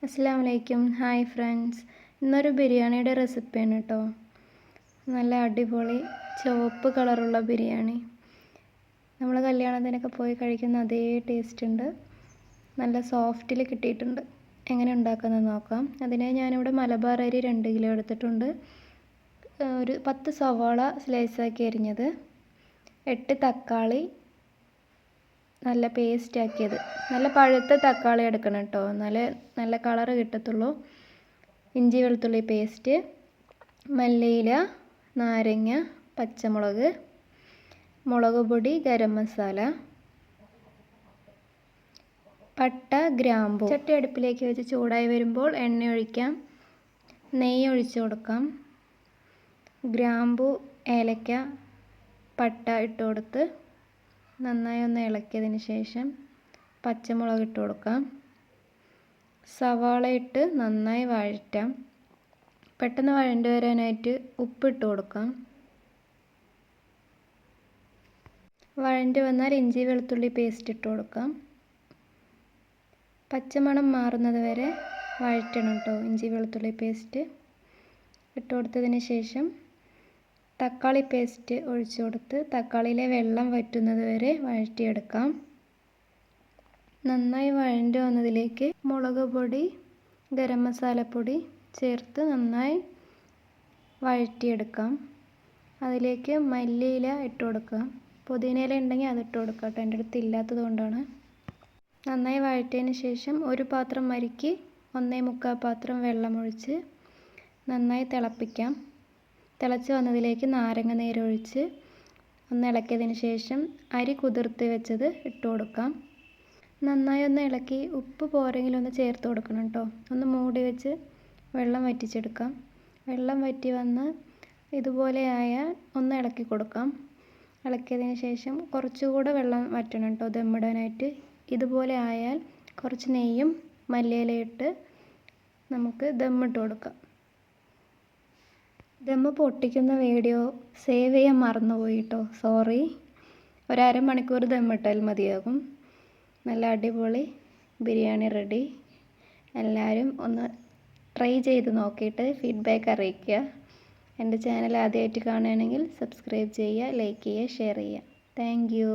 അസ്സലാമലൈക്കും. Hi friends, ഇന്നൊരു ബിരിയാണിയുടെ റെസിപ്പിയാണ് കേട്ടോ. നല്ല അടിപൊളി ചുവപ്പ് കളറുള്ള ബിരിയാണി. നമ്മൾ കല്യാണത്തിനൊക്കെ പോയി കഴിക്കുന്ന അതേ ടേസ്റ്റ് ഉണ്ട്. നല്ല സോഫ്റ്റിൽ കിട്ടിയിട്ടുണ്ട്. എങ്ങനെ ഉണ്ടാക്കുന്നത് നോക്കാം. അതിനെ ഞാനിവിടെ മലബാർ അരി 2 കിലോ എടുത്തിട്ടുണ്ട്. ഒരു 10 സവാള സ്ലൈസാക്കി അരിഞ്ഞത്, 8 തക്കാളി നല്ല പേസ്റ്റ് ആക്കിയത്. നല്ല പഴുത്ത തക്കാളി എടുക്കണം കേട്ടോ, നല്ല കളറ് കിട്ടത്തുള്ളൂ. ഇഞ്ചി വെളുത്തുള്ളി പേസ്റ്റ്, മല്ലിയില, നാരങ്ങ, പച്ചമുളക്, മുളക് പൊടി, ഗരം മസാല, പട്ട, ഗ്രാമ്പൂ. ചട്ടി അടുപ്പിലേക്ക് വെച്ച് ചൂടായി വരുമ്പോൾ എണ്ണ ഒഴിക്കാം. നെയ്യ് ഒഴിച്ചു കൊടുക്കാം. ഗ്രാമ്പൂ, ഏലക്ക, പട്ട ഇട്ട് കൊടുത്ത് നന്നായി ഒന്ന് ഇളക്കിയതിന് ശേഷം പച്ചമുളക് ഇട്ട് കൊടുക്കാം. സവാള ഇട്ട് നന്നായി വഴറ്റാം. പെട്ടെന്ന് വഴണ്ട് വരാനായിട്ട് ഉപ്പിട്ട് കൊടുക്കാം. വഴണ്ട് വന്നാൽ ഇഞ്ചി വെളുത്തുള്ളി പേസ്റ്റ് ഇട്ട് കൊടുക്കാം. പച്ചമണം മാറുന്നത് വരെ വഴറ്റണം കേട്ടോ. ഇഞ്ചി വെളുത്തുള്ളി പേസ്റ്റ് ഇട്ട് കൊടുത്തതിന് ശേഷം തക്കാളി പേസ്റ്റ് ഒഴിച്ചു കൊടുത്ത് തക്കാളിയിലെ വെള്ളം വറ്റുന്നത് വരെ വഴറ്റിയെടുക്കാം. നന്നായി വഴണ്ട് വന്നതിലേക്ക് മുളക് പൊടി, ഗരം മസാലപ്പൊടി ചേർത്ത് നന്നായി വഴറ്റിയെടുക്കാം. അതിലേക്ക് മല്ലിയില ഇട്ട് കൊടുക്കാം. പുതിനയില ഉണ്ടെങ്കിൽ അതിട്ട് കൊടുക്കാം കേട്ടോ, എൻ്റെ അടുത്ത് ഇല്ലാത്തത് കൊണ്ടാണ്. നന്നായി വഴറ്റിയതിന് ശേഷം ഒരു പാത്രം അരിക്ക് 1.25 പാത്രം വെള്ളമൊഴിച്ച് നന്നായി തിളപ്പിക്കാം. തിളച്ച് വന്നതിലേക്ക് നാരങ്ങ നീരൊഴിച്ച് ഒന്ന് ഇളക്കിയതിന് ശേഷം അരി കുതിർത്ത് വെച്ചത് ഇട്ട് കൊടുക്കാം. നന്നായി ഒന്ന് ഇളക്കി ഉപ്പ് പോരെങ്കിലും ഒന്ന് ചേർത്ത് കൊടുക്കണം കേട്ടോ. ഒന്ന് മൂടി വെച്ച് വെള്ളം വറ്റിച്ചെടുക്കാം. വെള്ളം വറ്റി വന്ന് ഇതുപോലെ ആയാൽ ഒന്ന് ഇളക്കി കൊടുക്കാം. ഇളക്കിയതിന് ശേഷം കുറച്ചുകൂടെ വെള്ളം വറ്റണം കേട്ടോ ദമ്മിടാനായിട്ട്. ഇതുപോലെ ആയാൽ കുറച്ച് നെയ്യും മല്ലിയിലയിട്ട് നമുക്ക് ദമ്മിട്ട് കൊടുക്കാം. ദമ്മ് പൊട്ടിക്കുന്ന വീഡിയോ സേവ് ചെയ്യാൻ മറന്നുപോയി കേട്ടോ, സോറി. ഒരു അരമണിക്കൂർ ദമ്മിട്ടാൽ മതിയാകും. നല്ല അടിപൊളി ബിരിയാണി റെഡി. എല്ലാവരും ഒന്ന് ട്രൈ ചെയ്ത് നോക്കിയിട്ട് ഫീഡ്ബാക്ക് അറിയിക്കുക. എൻ്റെ ചാനൽ ആദ്യമായിട്ട് കാണുകയാണെങ്കിൽ സബ്സ്ക്രൈബ് ചെയ്യുക, ലൈക്ക് ചെയ്യുക, ഷെയർ ചെയ്യുക. Thank you.